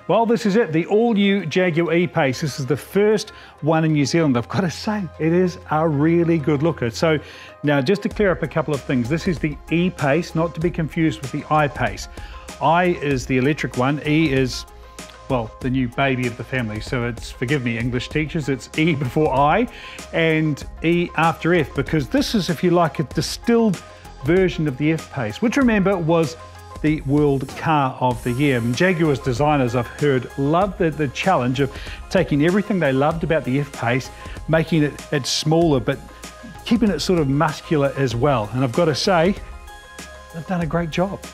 Well, this is it, the all-new Jaguar E-Pace. This is the first one in New Zealand. I've got to say, it is a really good looker. So now, just to clear up a couple of things, this is the E-Pace, not to be confused with the I-Pace. I is the electric one, E is, well, the new baby of the family. So it's, forgive me, English teachers, it's E before I and E after F, because this is, if you like, a distilled version of the F-Pace, which remember was the World Car of the Year. And Jaguar's designers, I've heard, love the challenge of taking everything they loved about the F-Pace, making it smaller, but keeping it sort of muscular as well. And I've got to say, they've done a great job.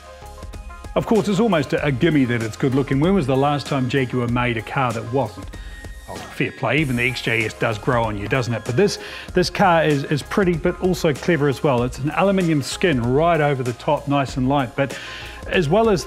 Of course, it's almost a gimme that it's good looking. When was the last time Jaguar made a car that wasn't? Oh, fair play, even the XJS does grow on you, doesn't it? But this car is pretty, but also clever as well. It's an aluminium skin right over the top, nice and light. But as well as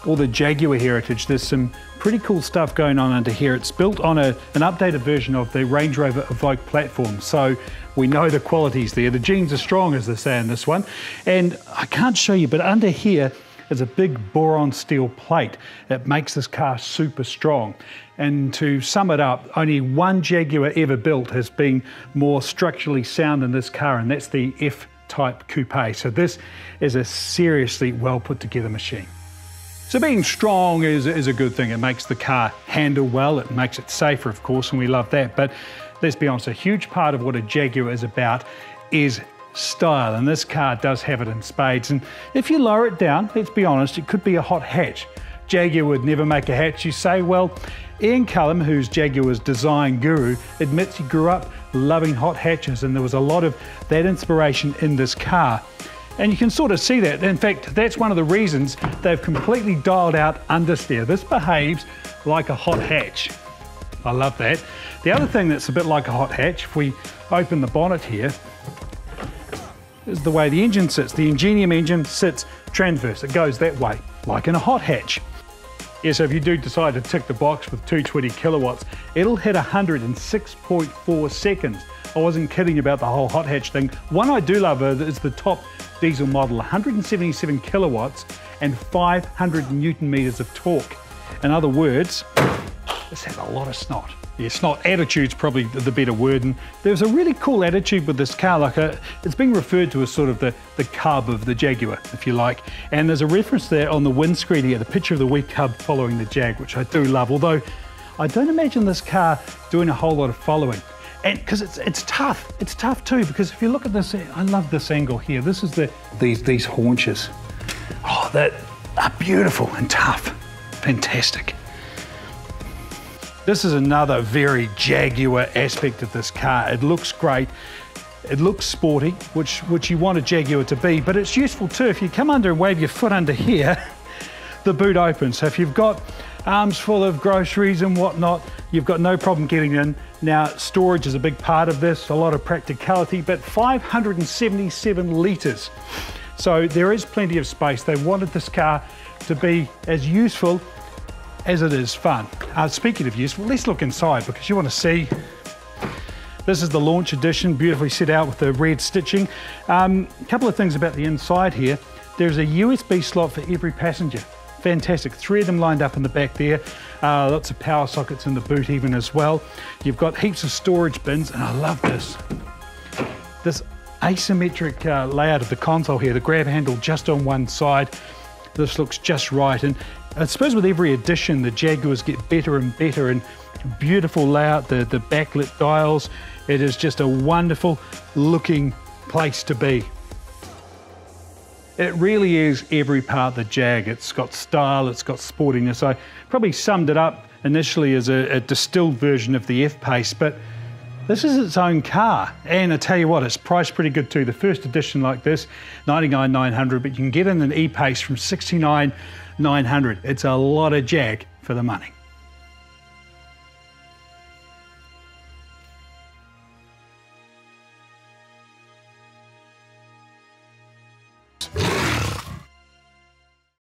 all the Jaguar heritage, there's some pretty cool stuff going on under here. It's built on an updated version of the Range Rover Evoque platform. So we know the quality's there. The genes are strong, as they say in this one. And I can't show you, but under here, is a big boron steel plate that makes this car super strong. And to sum it up, only one Jaguar ever built has been more structurally sound than this car, and that's the F-Type Coupe. So this is a seriously well put together machine. So being strong is a good thing. It makes the car handle well, it makes it safer, of course, and we love that. But let's be honest, a huge part of what a Jaguar is about is style, and this car does have it in spades. And if you lower it down, let's be honest, it could be a hot hatch. Jaguar would never make a hatch, you say. Well, Ian Cullum, who's Jaguar's design guru, admits he grew up loving hot hatches, and there was a lot of that inspiration in this car. And you can sort of see that. In fact, that's one of the reasons they've completely dialed out understeer. This behaves like a hot hatch. I love that. The other thing that's a bit like a hot hatch, if we open the bonnet here, is the way the engine sits. The Ingenium engine sits transverse. It goes that way, like in a hot hatch. Yeah, so if you do decide to tick the box with 220 kilowatts, it'll hit 106.4 seconds. I wasn't kidding about the whole hot hatch thing. One I do love is the top diesel model, 177 kilowatts and 500 Newton meters of torque. In other words, this has a lot of snot. Yeah, snot attitude's probably the better word, and there's a really cool attitude with this car. Like it's being referred to as sort of the cub of the Jaguar, if you like. And there's a reference there on the windscreen here, the picture of the wee cub following the Jag, which I do love. Although I don't imagine this car doing a whole lot of following, and because it's tough. It's tough too, because if you look at this, I love this angle here. This is these haunches. Oh, that are beautiful and tough, fantastic. This is another very Jaguar aspect of this car. It looks great, it looks sporty, which you want a Jaguar to be, but it's useful too. If you come under and wave your foot under here, the boot opens. So if you've got arms full of groceries and whatnot, you've got no problem getting in. Now, storage is a big part of this, a lot of practicality, but 577 litres. So there is plenty of space. They wanted this car to be as useful as it is fun. Speaking of useful, let's look inside, because you want to see. This is the launch edition, beautifully set out with the red stitching. A couple of things about the inside here. There's a USB slot for every passenger. Fantastic, 3 of them lined up in the back there. Lots of power sockets in the boot even as well. You've got heaps of storage bins, and I love this asymmetric layout of the console here. The grab handle just on one side. This looks just right, and I suppose with every edition the Jaguars get better and better, and beautiful layout, the backlit dials. It is just a wonderful looking place to be. It really is every part of the Jag. It's got style, it's got sportiness. I probably summed it up initially as a distilled version of the F-Pace, but this is its own car, and I tell you what, it's priced pretty good too. The first edition like this, $99,900, but you can get in an E-Pace from $69,900. It's a lot of Jag for the money.